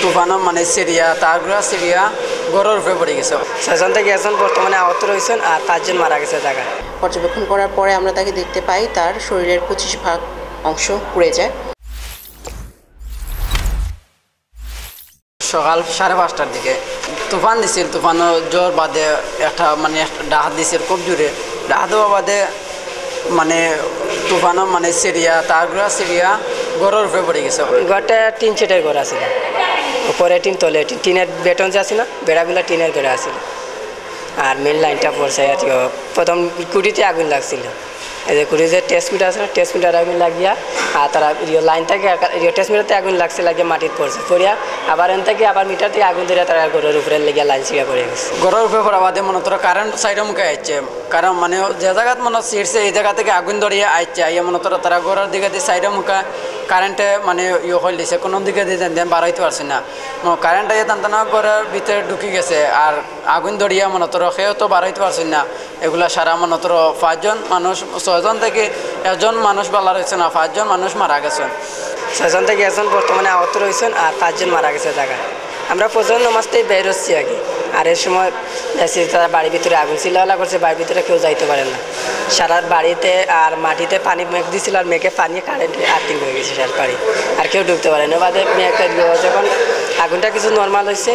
তুফানো মানে Syria তারগুলা Syria গড়ের উপরে পড়ে গেছে। 6 জন থেকে একজন বর্তমানে আহত রয়েছেন আর 5 জন মারা গেছে জায়গায়। পর্যবেক্ষণ করার পরে আমরা তাকে দেখতে পাই তার শরীরের 25% অংশ পুড়ে যায়। সকাল 5:30টার দিকে তুফান দিছিল, তুফানো জোর বাদে একটা মানে ডাহাত দিছিল খুব জোরে। ডাহাত দেওয়া বাদে মানে তুফানো মানে সিরিয়া তারগুলা সিরিয়া গড়ের উপরে পড়ে গেছে। ঘরটা টিন চেটের ঘর আছিল, উপরে টিন তলে টিন, টিনের বেটন যে আছে না বেড়াগুলা টিনের বেড়া আছিল। আর মেন লাইনটা পড়ছে আর প্রথম কুটিতে আগুন লাগছিল, এই যে কুটি যে টেস্ট মিটার আছে না টেস্ট মিটার আগুন লাগিয়া আর তারা লাইন থেকে টেস্ট মিটারতে আগুন লাগছে লাগিয়ে মাটিতে পড়ছে পড়িয়া আবার এন থেকে আবার মিটার থেকে আগুন ধরে তারা ঘরের উপরে লেগে লাইন ছিঁড়া পড়ে গেছে। ঘরের উপরে পড়া বাদে মনে তোর কারেন্ট সাইডে মুখে আসছে, কারণ মানে যে জায়গাত মনে ছিঁড়ছে এই জায়গা থেকে আগুন ধরিয়ে আসছে আইয়া মনে তোর তারা ঘরের দিকে দিয়ে সাইডে মুখে কারেন্টে মানে হয়ে দিছে, কোনো দিকে দিয়ে দেন বার হইতে পারছি না। কারেন্ট আইয়া টানতে না ঘরের ভিতরে ঢুকে গেছে আর আগুন ধরিয়া মনে তোর সেও তো বার হইতে পারছি না। এগুলা সারা মনে তোর 5 জন মানুষ, 6 জন থেকে 1 জন মানুষ বালা রয়েছে না, 5 জন মানুষ মারা গেছেন। 6 জন থেকে একজন বর্তমানে আহত রয়েছেন আর 5 জন মারা গেছে জায়গায়। আমরা প্রচুর নামাজতেই বের হচ্ছি আগে, আর এর সময় দেখছি তারা বাড়ির ভিতরে আগুন চিল্লাহলা করছে, বাড়ির ভিতরে কেউ যাইতে পারে না। সারা বাড়িতে আর মাটিতে পানি মেঘ দিয়েছিল আর মেঘে পানি কারেন্ট আর্থিং হয়ে গেছে সার বাড়ি, আর কেউ ঢুকতে পারে না। বাদে মেঘটা যখন আগুনটা কিছু নর্মাল হয়েছে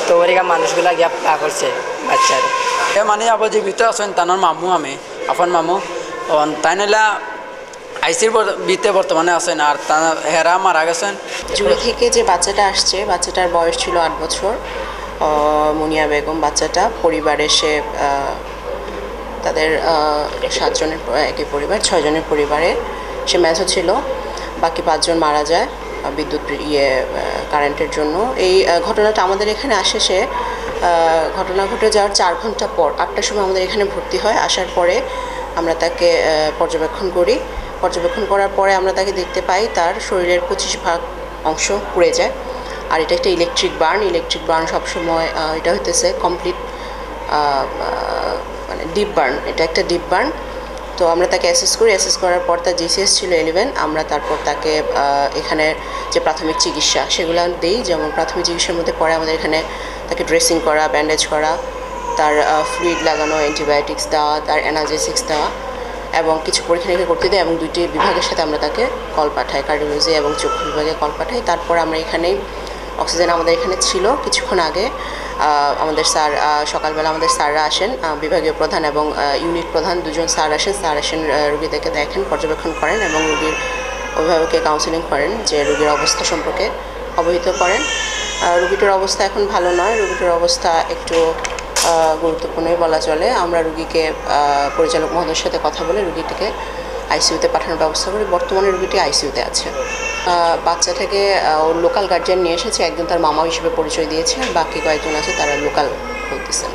তো ওরিকা মানুষগুলা গিয়া পা করছে বাচ্চারা। মানে আবার জীবিত আছেন তানোর মামু, আমি আপন মামু তাই নাইলা আইসির বিতে বর্তমানে আছেন আর হেরা মারা গেছেন। জুড়ি থেকে যে বাচ্চাটা আসছে বাচ্চাটার বয়স ছিল 8 বছর, মুনিয়া বেগম বাচ্চাটা। পরিবারে সে তাদের 7 জনের একই পরিবার, 6 জনের পরিবারে সে মেঝো ছিল। বাকি 5 জন মারা যায় বিদ্যুৎ কারেন্টের জন্য। এই ঘটনাটা আমাদের এখানে আসে, সে ঘটনা ঘটে যাওয়ার 4 ঘন্টা পর 8টার সময় আমাদের এখানে ভর্তি হয়। আসার পরে আমরা তাকে পর্যবেক্ষণ করি। পর্যবেক্ষণ করার পরে আমরা তাকে দেখতে পাই তার শরীরের 25% অংশ পুড়ে যায়। আর এটা একটা ইলেকট্রিক বার্ন সবসময় এটা হইতেছে কমপ্লিট মানে ডিপ বার্ন, এটা একটা ডিপ বার্ন। তো আমরা তাকে অ্যাসেস করার পর তার জিসিএস ছিল 11। আমরা তারপর তাকে এখানে যে প্রাথমিক চিকিৎসা সেগুলো দিই, যেমন প্রাথমিক চিকিৎসার মধ্যে পরে আমাদের এখানে তাকে ড্রেসিং করা, ব্যান্ডেজ করা, তার ফ্লুইড লাগানো, অ্যান্টিবায়োটিক্স দেওয়া, তার অ্যানালজেসিক্স দেওয়া এবং কিছু পরীক্ষা নিরীক্ষা করতে দেয়। এবং 2টি বিভাগের সাথে আমরা তাকে কল পাঠাই, কার্ডিওলজি এবং চক্ষু বিভাগে কল পাঠাই। তারপর আমরা এখানেই অক্সিজেন আমাদের এখানে ছিল কিছুক্ষণ আগে। আমাদের স্যার সকালবেলা আমাদের স্যাররা আসেন, বিভাগীয় প্রধান এবং ইউনিট প্রধান 2 জন স্যার আসেন রুগীদেরকে দেখেন, পর্যবেক্ষণ করেন এবং রুগীর অভিভাবককে কাউন্সেলিং করেন, যে রুগীর অবস্থা সম্পর্কে অবহিত করেন। রুগীটার অবস্থা এখন ভালো নয়, রুগীটার অবস্থা একটু গুরুত্বপূর্ণই বলা চলে। আমরা রুগীকে পরিচালক মহোদয়ের সাথে কথা বলে রুগীটিকে আইসিইউতে পাঠানোর ব্যবস্থা করি। বর্তমানে রুগীটি আইসিইউতে আছে। বাচ্চাটাকে ওর লোকাল গার্জিয়ান নিয়ে এসেছে, একজন তার মামা হিসেবে পরিচয় দিয়েছে, বাকি কয়েকজন আছে তারা লোকাল বলতেছেন।